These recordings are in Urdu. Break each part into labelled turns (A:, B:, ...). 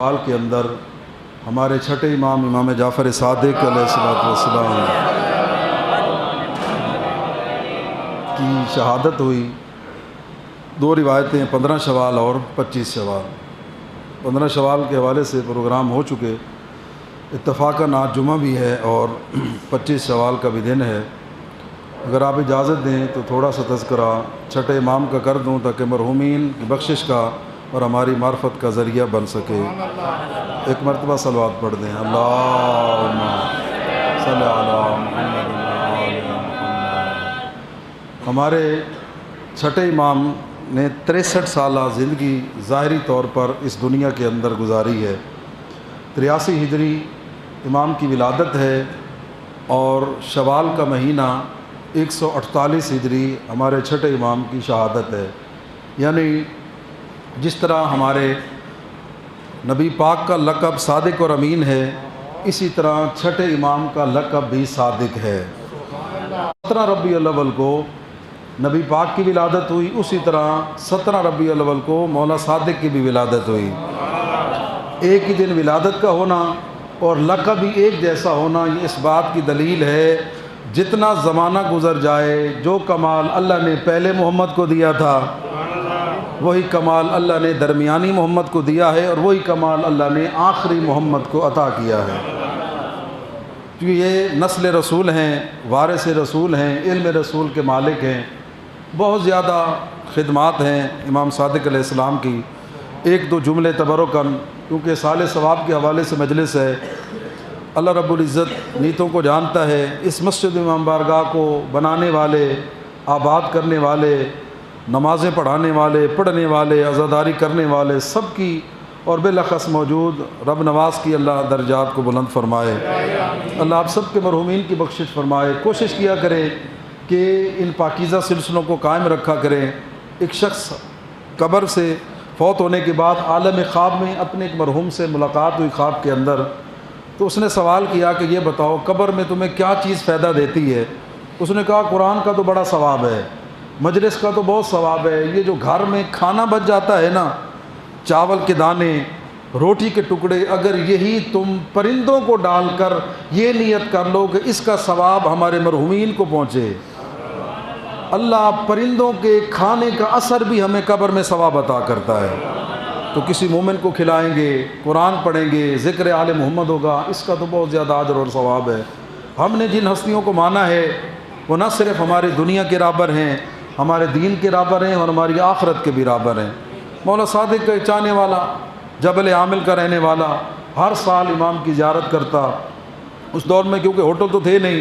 A: حال کے اندر ہمارے چھٹے امام امام جعفر صادق علیہ السلام کی شہادت ہوئی۔ دو روایتیں 15 شوال اور 25 شوال۔ 15 شوال کے حوالے سے پروگرام ہو چکے، اتفاقاً آج جمعہ بھی ہے اور 25 شوال کا بھی دن ہے۔ اگر آپ اجازت دیں تو تھوڑا سا تذکرہ چھٹے امام کا کر دوں تاکہ مرحومین کی بخشش کا اور ہماری معرفت کا ذریعہ بن سکے۔ ایک مرتبہ صلوات پڑھ دیں، اللہم صلی علی محمد وعلی محمد۔ ہمارے چھٹے امام نے 63 سالہ زندگی ظاہری طور پر اس دنیا کے اندر گزاری ہے۔ 83 ہجری امام کی ولادت ہے اور شوال کا مہینہ 148 ہجری ہمارے چھٹے امام کی شہادت ہے۔ یعنی جس طرح ہمارے نبی پاک کا لقب صادق اور امین ہے، اسی طرح چھٹے امام کا لقب بھی صادق ہے۔ 17 ربیع الاول کو نبی پاک کی ولادت ہوئی، اسی طرح 17 ربیع الاول کو مولا صادق کی بھی ولادت ہوئی۔ ایک ہی دن ولادت کا ہونا اور لقب بھی ایک جیسا ہونا، یہ اس بات کی دلیل ہے جتنا زمانہ گزر جائے جو کمال اللہ نے پہلے محمد کو دیا تھا وہی کمال اللہ نے درمیانی محمد کو دیا ہے، اور وہی کمال اللہ نے آخری محمد کو عطا کیا ہے، کیونکہ یہ نسل رسول ہیں، وارث رسول ہیں، علم رسول کے مالک ہیں۔ بہت زیادہ خدمات ہیں امام صادق علیہ السلام کی۔ ایک دو جملے تبرکاً، کیونکہ سال ثواب کے حوالے سے مجلس ہے۔ اللہ رب العزت نیتوں کو جانتا ہے۔ اس مسجد امام بارگاہ کو بنانے والے، آباد کرنے والے، نمازیں پڑھانے والے، پڑھنے والے، عزاداری کرنے والے سب کی اور بالاخص موجود رب نواز کی اللہ درجات کو بلند فرمائے۔ اللہ آپ سب کے مرحومین کی بخشش فرمائے۔ کوشش کیا کریں کہ ان پاکیزہ سلسلوں کو قائم رکھا کریں۔ ایک شخص قبر سے فوت ہونے کے بعد عالم خواب میں اپنے ایک مرحوم سے ملاقات ہوئی خواب کے اندر، تو اس نے سوال کیا کہ یہ بتاؤ قبر میں تمہیں کیا چیز فائدہ دیتی ہے؟ اس نے کہا قرآن کا تو بڑا ثواب ہے، مجلس کا تو بہت ثواب ہے، یہ جو گھر میں کھانا بچ جاتا ہے نا، چاول کے دانے، روٹی کے ٹکڑے، اگر یہی تم پرندوں کو ڈال کر یہ نیت کر لو کہ اس کا ثواب ہمارے مرحومین کو پہنچے، اللہ پرندوں کے کھانے کا اثر بھی ہمیں قبر میں ثواب عطا کرتا ہے۔ تو کسی مومن کو کھلائیں گے، قرآن پڑھیں گے، ذکر آل محمد ہوگا، اس کا تو بہت زیادہ اجر اور ثواب ہے۔ ہم نے جن ہستیوں کو مانا ہے وہ نہ صرف ہماری دنیا کے رابر ہیں، ہمارے دین کے رابر ہیں اور ہماری آخرت کے بھی رابر ہیں۔ مولا صادق کا چاہنے والا، جبل عامل کا رہنے والا، ہر سال امام کی زیارت کرتا۔ اس دور میں کیونکہ ہوٹل تو تھے نہیں،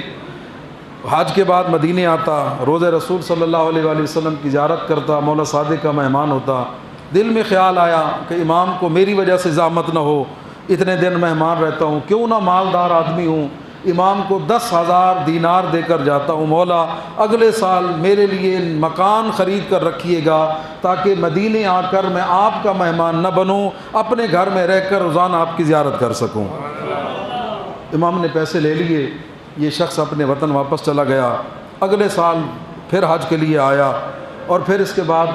A: حج کے بعد مدینے آتا، روضہ رسول صلی اللہ علیہ وآلہ وسلم کی زیارت کرتا، مولا صادق کا مہمان ہوتا۔ دل میں خیال آیا کہ امام کو میری وجہ سے زحمت نہ ہو، اتنے دن مہمان رہتا ہوں، کیوں نہ مالدار آدمی ہوں، امام کو 10,000 دینار دے کر جاتا ہوں، مولا اگلے سال میرے لیے مکان خرید کر رکھیے گا تاکہ مدینے آ کر میں آپ کا مہمان نہ بنوں، اپنے گھر میں رہ کر روزانہ آپ کی زیارت کر سکوں۔ امام نے پیسے لے لیے، یہ شخص اپنے وطن واپس چلا گیا۔ اگلے سال پھر حج کے لیے آیا اور پھر اس کے بعد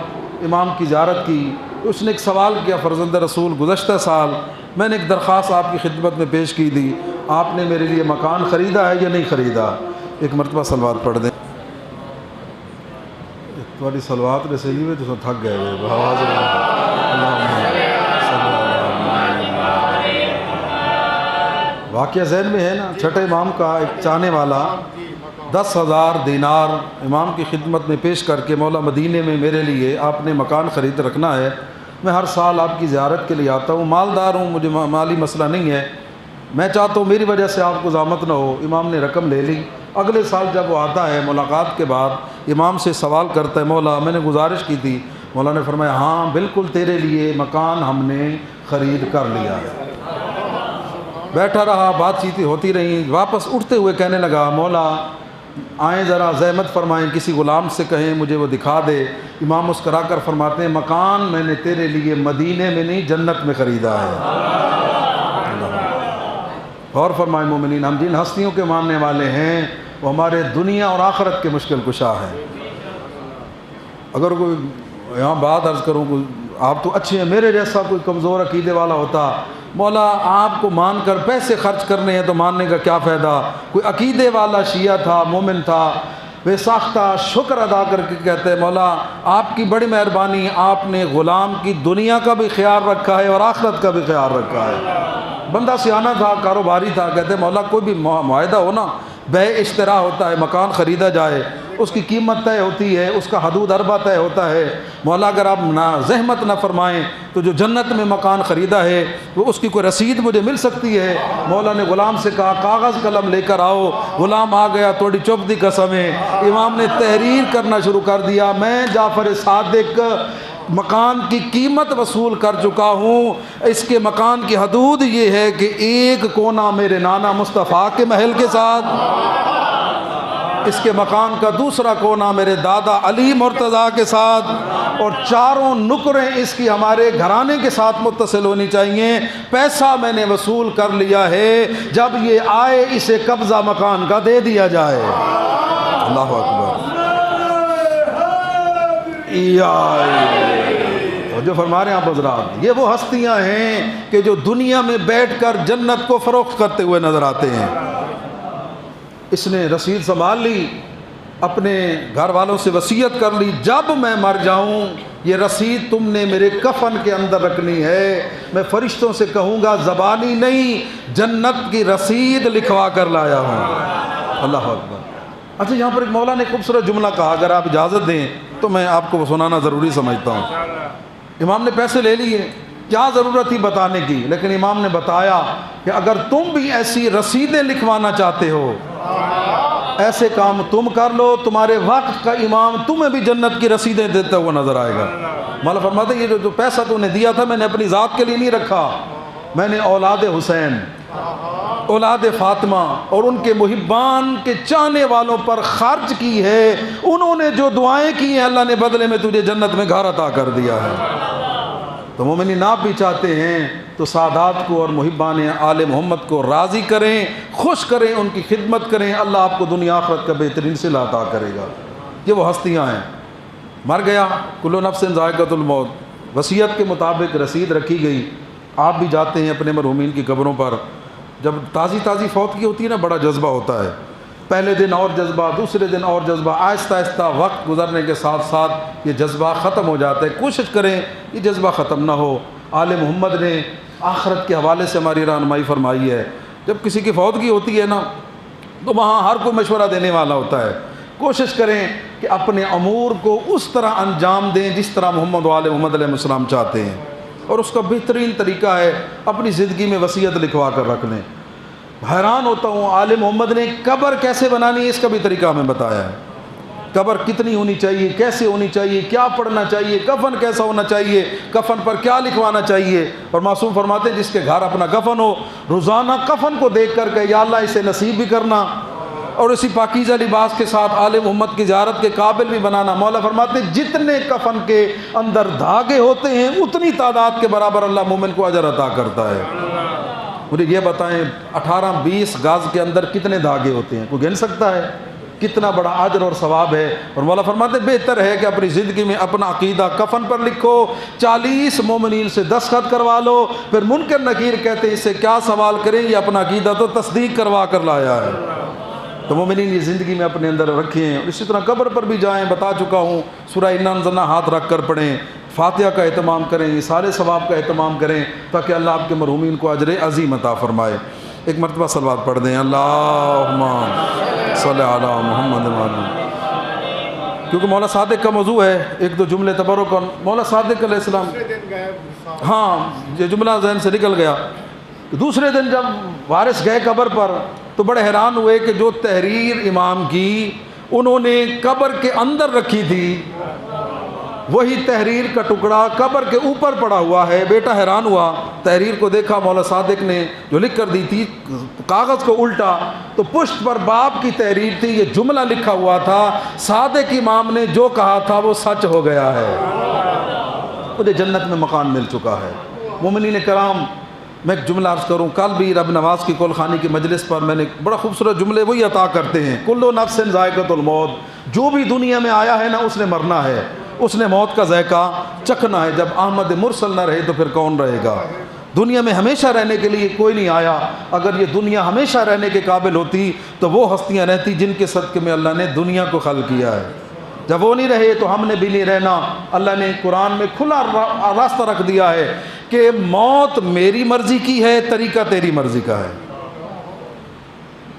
A: امام کی زیارت کی۔ اس نے ایک سوال کیا، فرزند رسول گزشتہ سال میں نے ایک درخواست آپ کی خدمت میں پیش کی تھی، آپ نے میرے لیے مکان خریدا ہے یا نہیں خریدا؟ ایک مرتبہ صلوات پڑھ دیں۔ تھوڑی صلوات نے صحیح ہوئے تو تھک گئے ہوئے آواز۔ واقعہ ذہن میں ہے نا، چھٹے امام کا ایک چاہنے والا 10,000 دینار امام کی خدمت میں پیش کر کے، مولا مدینے میں میرے لیے آپ نے مکان خرید رکھنا ہے، میں ہر سال آپ کی زیارت کے لیے آتا ہوں، مالدار ہوں، مجھے مالی مسئلہ نہیں ہے، میں چاہتا ہوں میری وجہ سے آپ کو زحمت نہ ہو۔ امام نے رقم لے لی۔ اگلے سال جب وہ آتا ہے ملاقات کے بعد امام سے سوال کرتا ہے، مولا میں نے گزارش کی تھی، مولا نے فرمایا ہاں بالکل تیرے لیے مکان ہم نے خرید کر لیا ہے۔ بیٹھا رہا، بات چیتیں ہوتی رہیں، واپس اٹھتے ہوئے کہنے لگا مولا آئیں ذرا زحمت فرمائیں، کسی غلام سے کہیں مجھے وہ دکھا دے۔ امام مسکرا کر فرماتے ہیں مکان میں نے تیرے لیے مدینے میں نہیں جنت میں خریدا ہے۔ غور فرمائیں مومنین، ہم جن ہستیوں کے ماننے والے ہیں وہ ہمارے دنیا اور آخرت کے مشکل کشا ہیں۔ اگر کوئی یہاں بات عرض کروں، آپ تو اچھے ہیں، میرے جیسا کوئی کمزور عقیدے والا ہوتا مولا آپ کو مان کر پیسے خرچ کرنے ہیں تو ماننے کا کیا فائدہ. کوئی عقیدے والا شیعہ تھا، مومن تھا، بے ساختہ شکر ادا کر کے کہتے ہیں مولا آپ کی بڑی مہربانی، آپ نے غلام کی دنیا کا بھی خیال رکھا ہے اور آخرت کا بھی خیال رکھا ہے. بندہ سیانہ تھا، کاروباری تھا، کہتے ہیں مولا کوئی بھی معاہدہ ہو نا، بے اشترا ہوتا ہے، مکان خریدا جائے، اس کی قیمت طے ہوتی ہے، اس کا حدود اربع طے ہوتا ہے. مولا اگر آپ زحمت نہ فرمائیں تو جو جنت میں مکان خریدا ہے وہ اس کی کوئی رسید مجھے مل سکتی ہے. مولا نے غلام سے کہا کاغذ قلم لے کر آؤ. غلام آ گیا، توڑی چپ دی قسم ہے. امام نے تحریر کرنا شروع کر دیا، میں جعفر صادق مکان کی قیمت وصول کر چکا ہوں. اس کے مکان کی حدود یہ ہے کہ ایک کونا میرے نانا مصطفیٰ کے محل کے ساتھ، اس کے مکان کا دوسرا کونا میرے دادا علی مرتضیٰ کے ساتھ، اور چاروں نکریں اس کی ہمارے گھرانے کے ساتھ متصل ہونی چاہیے. پیسہ میں نے وصول کر لیا ہے، جب یہ آئے اسے قبضہ مکان کا دے دیا جائے. اللہ اکبر. جو فرما رہے ہیں آپ حضرات، یہ وہ ہستیاں ہیں کہ جو دنیا میں بیٹھ کر جنت کو فروخت کرتے ہوئے نظر آتے ہیں. اس نے رسید سنبھال لی، اپنے گھر والوں سے وصیت کر لی، جب میں مر جاؤں یہ رسید تم نے میرے کفن کے اندر رکھنی ہے. میں فرشتوں سے کہوں گا زبانی نہیں، جنت کی رسید لکھوا کر لایا ہوں. اللہ اکبر. اچھا یہاں پر ایک مولا نے خوبصورت جملہ کہا، اگر آپ اجازت دیں تو میں آپ کو سنانا ضروری سمجھتا ہوں. امام نے پیسے لے لیے، کیا ضرورت تھی بتانے کی، لیکن امام نے بتایا کہ اگر تم بھی ایسی رسیدیں لکھوانا چاہتے ہو، ایسے کام تم کر لو، تمہارے وقت کا امام تمہیں بھی جنت کی رسیدیں دیتا ہوا نظر آئے گا. مولا فرماتے ہیں یہ جو پیسہ تو نے دیا تھا میں نے اپنی ذات کے لیے نہیں رکھا، میں نے اولاد حسین، اولاد فاطمہ اور ان کے محبان کے چاہنے والوں پر خرچ کی ہے. انہوں نے جو دعائیں کی ہیں اللہ نے بدلے میں تجھے جنت میں گھر عطا کر دیا ہے. تو مومنین آپ بھی چاہتے ہیں تو سادات کو اور محبان آل محمد کو راضی کریں، خوش کریں، ان کی خدمت کریں. اللہ آپ کو دنیا آخرت کا بہترین صلہ عطا کرے گا. یہ وہ ہستیاں ہیں. مر گیا، کل نفس ذائقۃ الموت، وصیت کے مطابق رسید رکھی گئی. آپ بھی جاتے ہیں اپنے مرحومین کی قبروں پر، جب تازی فوتگی ہوتی ہے نا بڑا جذبہ ہوتا ہے. پہلے دن اور جذبہ، دوسرے دن اور جذبہ، آہستہ آہستہ وقت گزرنے کے ساتھ ساتھ یہ جذبہ ختم ہو جاتا ہے. کوشش کریں یہ جذبہ ختم نہ ہو. آل محمد نے آخرت کے حوالے سے ہماری رہنمائی فرمائی ہے. جب کسی کی فوتگی ہوتی ہے نا تو وہاں ہر کوئی مشورہ دینے والا ہوتا ہے. کوشش کریں کہ اپنے امور کو اس طرح انجام دیں جس طرح محمد و آل محمد علیہ السلام چاہتے ہیں، اور اس کا بہترین طریقہ ہے اپنی زندگی میں وصیت لکھوا کر رکھ لیں. حیران ہوتا ہوں آل محمد نے قبر کیسے بنانی ہے اس کا بھی طریقہ ہمیں بتایا ہے. قبر کتنی ہونی چاہیے، کیسے ہونی چاہیے، کیا پڑھنا چاہیے، کفن کیسا ہونا چاہیے، کفن پر کیا لکھوانا چاہیے. اور معصوم فرماتے ہیں جس کے گھر اپنا کفن ہو، روزانہ کفن کو دیکھ کر کہ یا اللہ اسے نصیب بھی کرنا اور اسی پاکیزہ لباس کے ساتھ آل محمد کی زیارت کے قابل بھی بنانا. مولا فرماتے ہیں جتنے کفن کے اندر دھاگے ہوتے ہیں اتنی تعداد کے برابر اللہ مومن کو اجر عطا کرتا ہے. مجھے یہ بتائیں 18-20 گز کے اندر کتنے دھاگے ہوتے ہیں؟ کوئی گن سکتا ہے؟ کتنا بڑا اجر اور ثواب ہے. اور مولا فرماتے ہیں بہتر ہے کہ اپنی زندگی میں اپنا عقیدہ کفن پر لکھو، 40 مومنین سے دستخط کروا لو، پھر منکر نکیر کہتے ہیں اس سے کیا سوال کریں، یہ اپنا عقیدہ تو تصدیق کروا کر لایا ہے. تو مومنین یہ زندگی میں اپنے اندر رکھیں. اور اسی طرح قبر پر بھی جائیں، بتا چکا ہوں سورہ انا انزلنا ہاتھ رکھ کر پڑھیں، فاتحہ کا اہتمام کریں، یہ سارے ثواب کا اہتمام کریں تاکہ اللہ آپ کے مرحومین کو اجر عظیم عطا فرمائے. ایک مرتبہ صلوات پڑھ دیں، اللہم صلی علی محمد وعلی. کیونکہ مولا صادق کا موضوع ہے، ایک دو جملے تبرک. مولا صادق علیہ السلام، ہاں یہ جملہ ذہن سے نکل گیا. دوسرے دن جب وارث گئے قبر پر تو بڑے حیران ہوئے کہ جو تحریر امام کی انہوں نے قبر کے اندر رکھی تھی وہی تحریر کا ٹکڑا قبر کے اوپر پڑا ہوا ہے. بیٹا حیران ہوا، تحریر کو دیکھا، مولا صادق نے جو لکھ کر دی تھی کاغذ کو الٹا تو پشت پر باپ کی تحریر تھی، یہ جملہ لکھا ہوا تھا صادق امام نے جو کہا تھا وہ سچ ہو گیا ہے، مجھے جنت میں مکان مل چکا ہے. مومنین کرام، میں ایک جملہ عرض کروں، کل بھی رب نواز کی کول خانی کی مجلس پر میں نے بڑا خوبصورت جملے وہی عطا کرتے ہیں، کل نفس ذائقۃ الموت. جو بھی دنیا میں آیا ہے نا اس نے مرنا ہے، اس نے موت کا ذائقہ چکھنا ہے. جب احمد مرسل نہ رہے تو پھر کون رہے گا. دنیا میں ہمیشہ رہنے کے لیے کوئی نہیں آیا. اگر یہ دنیا ہمیشہ رہنے کے قابل ہوتی تو وہ ہستیاں رہتی جن کے صدقے میں اللہ نے دنیا کو خلق کیا ہے. جب وہ نہیں رہے تو ہم نے بھی نہیں رہنا. اللہ نے قرآن میں کھلا راستہ رکھ دیا ہے کہ موت میری مرضی کی ہے، طریقہ تیری مرضی کا ہے.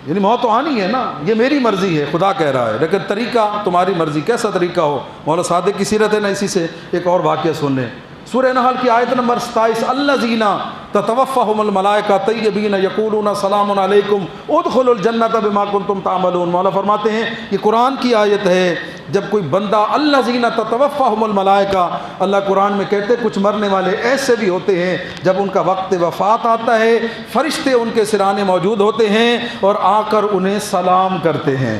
A: یعنی موت تو آنی ہے نا، یہ میری مرضی ہے خدا کہہ رہا ہے، لیکن طریقہ تمہاری مرضی. کیسا طریقہ ہو؟ مولا صادق کی سیرت ہے نا. اسی سے ایک اور واقعہ سن لیں. سورہ نحل کی آیت نمبر 27، الذین تتوفاہم الملائکہ طیبین یقولون سلام علیکم ادخلوا الجنۃ بما کنتم تعملون. مولا فرماتے ہیں یہ قرآن کی آیت ہے. جب کوئی بندہ الذین تتوفاہم الملائکہ، اللہ قرآن میں کہتے کچھ مرنے والے ایسے بھی ہوتے ہیں جب ان کا وقت وفات آتا ہے فرشتے ان کے سرانے موجود ہوتے ہیں اور آ کر انہیں سلام کرتے ہیں.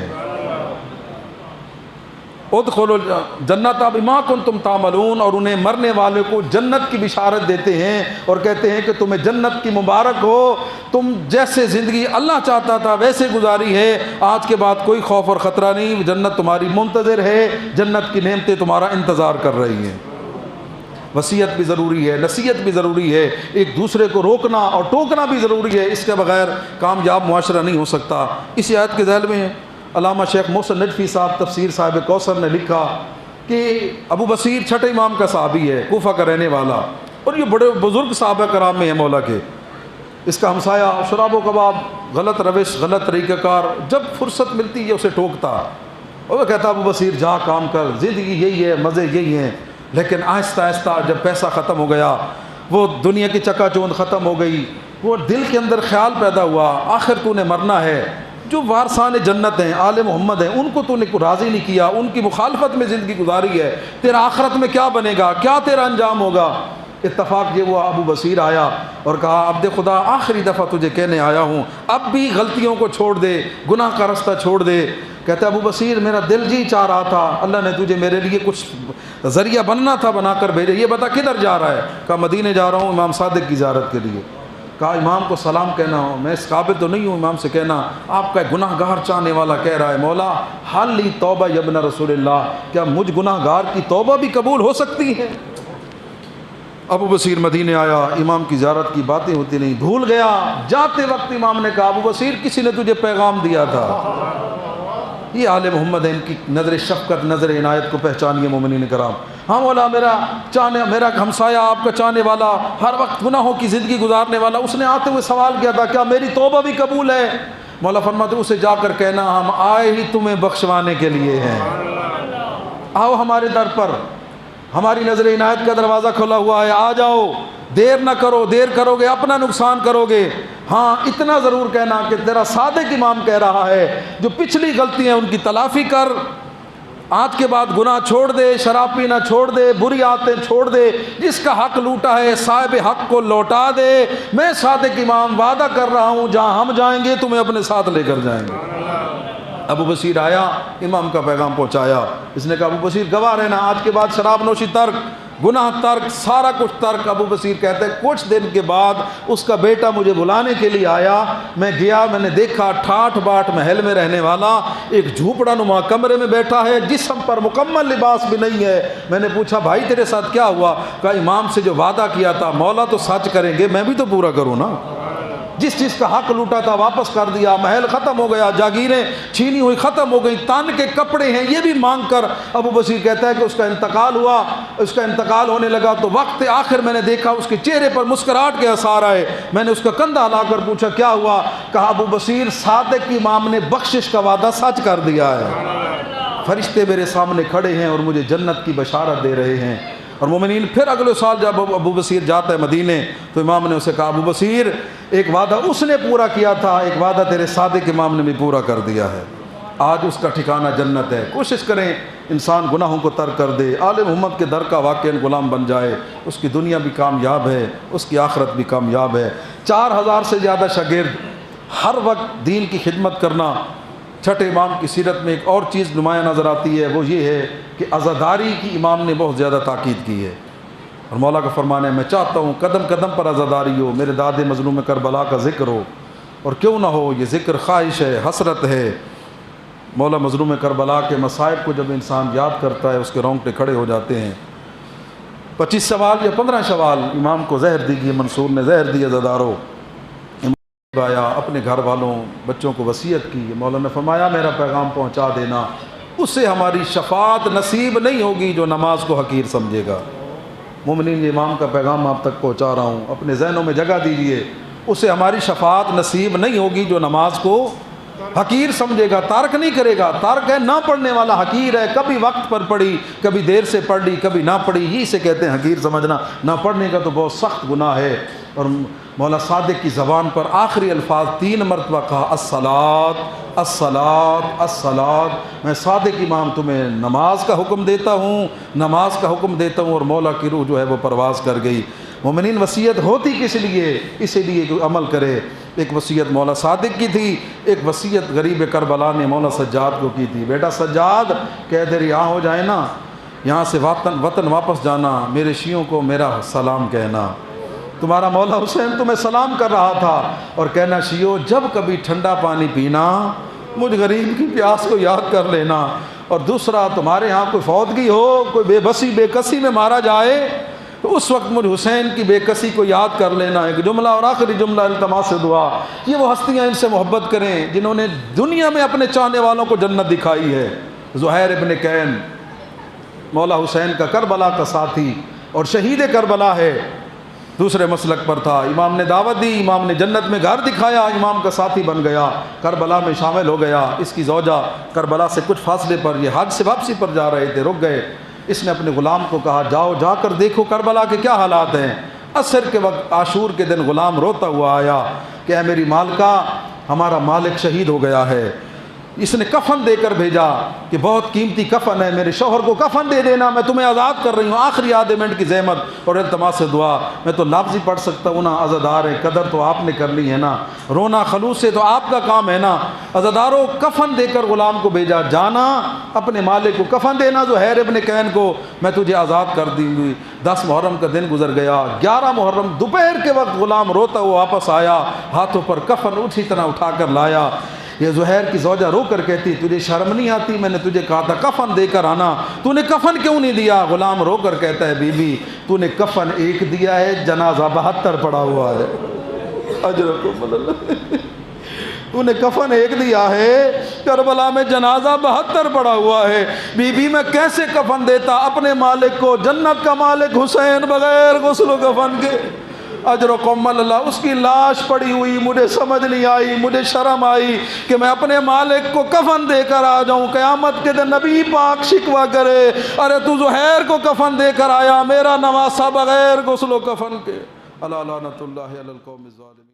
A: ادخلوا الجنۃ بما کنتم تعملون، اور انہیں مرنے والے کو جنت کی بشارت دیتے ہیں اور کہتے ہیں کہ تمہیں جنت کی مبارک ہو، تم جیسے زندگی اللہ چاہتا تھا ویسے گزاری ہے، آج کے بعد کوئی خوف اور خطرہ نہیں، جنت تمہاری منتظر ہے، جنت کی نعمتیں تمہارا انتظار کر رہی ہیں. وصیت بھی ضروری ہے، نصیحت بھی ضروری ہے، ایک دوسرے کو روکنا اور ٹوکنا بھی ضروری ہے. اس کے بغیر کامیاب معاشرہ نہیں ہو سکتا. اسی آیت کے ذیل میں علامہ شیخ محسن نجفی صاحب تفسیر صاحب کوثر نے لکھا کہ ابو بصیر چھٹے امام کا صحابی ہے، کوفہ کا رہنے والا، اور یہ بڑے بزرگ صحابہ کرام میں ہیں مولا کے. اس کا ہمسایہ شراب و کباب، غلط روش، غلط طریقہ کار، جب فرصت ملتی ہے اسے ٹوکتا اور وہ کہتا ابو بصیر جا کام کر، زندگی یہی ہے، مزے یہی ہیں. لیکن آہستہ آہستہ جب پیسہ ختم ہو گیا، وہ دنیا کی چکا چوند ختم ہو گئی، وہ دل کے اندر خیال پیدا ہوا آخر تو نے مرنا ہے. جو وارثان جنت ہیں، آل محمد ہیں، ان کو تو نے راضی نہیں کیا، ان کی مخالفت میں زندگی گزاری ہے، تیرا آخرت میں کیا بنے گا، کیا تیرا انجام ہوگا. اتفاق یہ ہوا ابو بصیر آیا اور کہا عبد خدا آخری دفعہ تجھے کہنے آیا ہوں اب بھی غلطیوں کو چھوڑ دے، گناہ کا رستہ چھوڑ دے. کہتا ابو بصیر میرا دل جی چاہ رہا تھا، اللہ نے تجھے میرے لیے کچھ ذریعہ بننا تھا، بنا کر بھیجے. یہ بتا کدھر جا رہا ہے؟ کہا مدینے جا رہا ہوں امام صادق کی زیارت کے لیے. کہا امام کو سلام کہنا ہو، میں اس قابل تو نہیں ہوں امام سے کہنا، آپ کا گناہ گار چاہنے والا کہہ رہا ہے مولا حل لی توبہ یبن رسول اللہ، کیا مجھ گناہ گار کی توبہ بھی قبول ہو سکتی ہے؟ ابو بصیر مدینے آیا، امام کی زیارت کی باتیں ہوتی نہیں، بھول گیا. جاتے وقت امام نے کہا ابو بصیر کسی نے تجھے پیغام دیا تھا. یہ آل محمد ہے، ان کی نظر شفقت، نظر عنایت کو پہچانیے مومنین کرام. ہاں مولا میرا ہمسایہ آپ کا چاہنے والا، ہر وقت گناہوں کی زندگی گزارنے والا، اس نے آتے ہوئے سوال کیا تھا کیا میری توبہ بھی قبول ہے؟ مولا فرماتے اسے جا کر کہنا ہم آئے ہی تمہیں بخشوانے کے لیے ہیں، آؤ ہمارے در پر، ہماری نظر عنایت کا دروازہ کھلا ہوا ہے، آ جاؤ، دیر نہ کرو، دیر کرو گے اپنا نقصان کرو گے. ہاں اتنا ضرور کہنا کہ تیرا صادق امام کہہ رہا ہے جو پچھلی غلطی ہیں ان کی تلافی کر، آج کے بعد گناہ چھوڑ دے، شراب پینا چھوڑ دے، بری عادتیں چھوڑ دے، جس کا حق لوٹا ہے صاحب حق کو لوٹا دے. میں صادق امام وعدہ کر رہا ہوں جہاں ہم جائیں گے تمہیں اپنے ساتھ لے کر جائیں گے. ابو بصیر آیا، امام کا پیغام پہنچایا. اس نے کہا ابو بصیر گواہ رہنا آج کے بعد شراب نوشی ترک، گناہ ترک، سارا کچھ ترک. ابو بصیر کہتے ہیں کچھ دن کے بعد اس کا بیٹا مجھے بلانے کے لیے آیا، میں گیا، میں نے دیکھا ٹھاٹھ باٹھ محل میں رہنے والا ایک جھوپڑا نما کمرے میں بیٹھا ہے، جسم پر مکمل لباس بھی نہیں ہے. میں نے پوچھا بھائی تیرے ساتھ کیا ہوا؟ کہا امام سے جو وعدہ کیا تھا مولا تو سچ کریں گے، میں بھی تو پورا کروں نا. جس چیز کا حق لوٹا تھا واپس کر دیا، محل ختم ہو گیا، جاگیریں چھینی ہوئی ختم ہو گئی، تان کے کپڑے ہیں یہ بھی مانگ کر. ابو بصیر کہتا ہے کہ اس کا انتقال ہوا، اس کا انتقال ہونے لگا تو وقت آخر میں نے دیکھا اس کے چہرے پر مسکراہٹ کے آثار آئے. میں نے اس کا کندھا ہلا کر پوچھا کیا ہوا؟ کہا ابو بصیر صادق امام نے بخشش کا وعدہ سچ کر دیا ہے، فرشتے میرے سامنے کھڑے ہیں اور مجھے جنت کی بشارت دے رہے ہیں. اور مومنین پھر اگلے سال جب ابو بصیر جاتا ہے مدینے تو امام نے اسے کہا ابو بصیر ایک وعدہ اس نے پورا کیا تھا، ایک وعدہ تیرے صادق امام نے بھی پورا کر دیا ہے، آج اس کا ٹھکانہ جنت ہے. کوشش کریں انسان گناہوں کو ترک کر دے، آل محمد کے در کا واقعہ غلام بن جائے، اس کی دنیا بھی کامیاب ہے، اس کی آخرت بھی کامیاب ہے. 4000 سے زیادہ شاگرد، ہر وقت دین کی خدمت کرنا. چھٹے امام کی سیرت میں ایک اور چیز نمایاں نظر آتی ہے، وہ یہ ہے کہ عزاداری کی امام نے بہت زیادہ تاکید کی ہے. اور مولا کا فرمان ہے میں چاہتا ہوں قدم قدم پر عزاداری ہو، میرے داد مظلوم کربلا کا ذکر ہو، اور کیوں نہ ہو یہ ذکر خواہش ہے، حسرت ہے. مولا مظلوم کربلا کے مصائب کو جب انسان یاد کرتا ہے اس کے رونگٹے کھڑے ہو جاتے ہیں. 25 سوال یا 15 سوال امام کو زہر دی گئی، منصور نے زہر دی عزادارو، امام آیا اپنے گھر والوں بچوں کو وصیت کی، مولا نے فرمایا میرا پیغام پہنچا دینا، اس سے ہماری شفاعت نصیب نہیں ہوگی جو نماز کو حقیر سمجھے گا۔ مومنین، امام کا پیغام آپ تک پہنچا رہا ہوں، اپنے ذہنوں میں جگہ دیجئے، اس سے ہماری شفاعت نصیب نہیں ہوگی جو نماز کو حقیر سمجھے گا، تارک نہیں کرے گا۔ تارک ہے نہ پڑھنے والا، حقیر ہے کبھی وقت پر پڑھی، کبھی دیر سے پڑھ لی، کبھی نہ پڑھی، یہ سے کہتے ہیں حقیر سمجھنا۔ نہ پڑھنے کا تو بہت سخت گناہ ہے۔ اور مولا صادق کی زبان پر آخری الفاظ 3 مرتبہ کہا، الصلاۃ الصلاۃ الصلاۃ، میں صادق امام تمہیں نماز کا حکم دیتا ہوں، نماز کا حکم دیتا ہوں۔ اور مولا کی روح جو ہے وہ پرواز کر گئی۔ مومنین، وصیت ہوتی کس لیے؟ اسی لیے کہ عمل کرے۔ ایک وصیت مولا صادق کی تھی، ایک وصیت غریب کربلا نے مولا سجاد کو کی تھی، بیٹا سجاد قید رہا ہو جائے نا، یہاں سے وطن واپس جانا، میرے شیعوں کو میرا سلام کہنا، تمہارا مولا حسین تمہیں سلام کر رہا تھا، اور کہنا شیعوں جب کبھی ٹھنڈا پانی پینا مجھ غریب کی پیاس کو یاد کر لینا۔ اور دوسرا، تمہارے ہاں کوئی فوتگی ہو، کوئی بے بسی بے کسی میں مارا جائے تو اس وقت مجھ حسین کی بے کسی کو یاد کر لینا۔ ایک جملہ اور آخری جملہ التماس سے دعا، یہ وہ ہستیاں ان سے محبت کریں جنہوں نے دنیا میں اپنے چاہنے والوں کو جنت دکھائی ہے۔ زہیر ابن کین مولا حسین کا کربلا کا ساتھی اور شہید کربلا ہے، دوسرے مسلک پر تھا، امام نے دعوت دی، امام نے جنت میں گھر دکھایا، امام کا ساتھی بن گیا، کربلا میں شامل ہو گیا۔ اس کی زوجہ کربلا سے کچھ فاصلے پر، یہ حج سے واپسی پر جا رہے تھے، رک گئے۔ اس نے اپنے غلام کو کہا جاؤ جا کر دیکھو کربلا کے کیا حالات ہیں۔ عصر کے وقت عاشور کے دن غلام روتا ہوا آیا کہ اے میری مالکہ، ہمارا مالک شہید ہو گیا ہے۔ اس نے کفن دے کر بھیجا کہ بہت قیمتی کفن ہے، میرے شوہر کو کفن دے دینا، میں تمہیں آزاد کر رہی ہوں۔ آخری آدھے منٹ کی زحمت اور التماس سے دعا، میں تو لفظ ہی پڑھ سکتا ہوں نا، عزادار ہے، قدر تو آپ نے کر لی ہے نا، رونا خلوص سے تو آپ کا کام ہے نا۔ عزاداروں، کفن دے کر غلام کو بھیجا، جانا اپنے مالک کو کفن دینا زہیر ابن کین کو، میں تجھے آزاد کر دی ہوئی۔ 10 محرم کا دن گزر گیا، 11 محرم دوپہر کے وقت غلام روتا ہوا واپس آیا، ہاتھوں پر کفن اسی طرح اٹھا کر لایا۔ یہ زہیر کی زوجہ رو کر کہتی تجھے شرم نہیں آتی؟ میں نے تجھے کہا تھا کفن دے کر آنا، تو نے کفن کیوں نہیں دیا؟ غلام رو کر کہتا ہے بی بی تو نے کفن ایک دیا ہے، جنازہ 72 پڑا ہوا ہے۔ اجرکم اللہ، تو نے کفن ایک دیا ہے، کربلا میں جنازہ 72 پڑا ہوا ہے۔ بی بی میں کیسے کفن دیتا اپنے مالک کو، جنت کا مالک حسین، بغیر غسل و کفن کے؟ اجرکم اللہ، اس کی لاش پڑی ہوئی، مجھے سمجھ نہیں آئی، مجھے شرم آئی کہ میں اپنے مالک کو کفن دے کر آ جاؤں، قیامت کے دن نبی پاک شکوہ کرے ارے تو زہیر کو کفن دے کر آیا، میرا نواسہ بغیر غسل و کفن کے۔ الا لعنت اللہ علی القوم الظالمین۔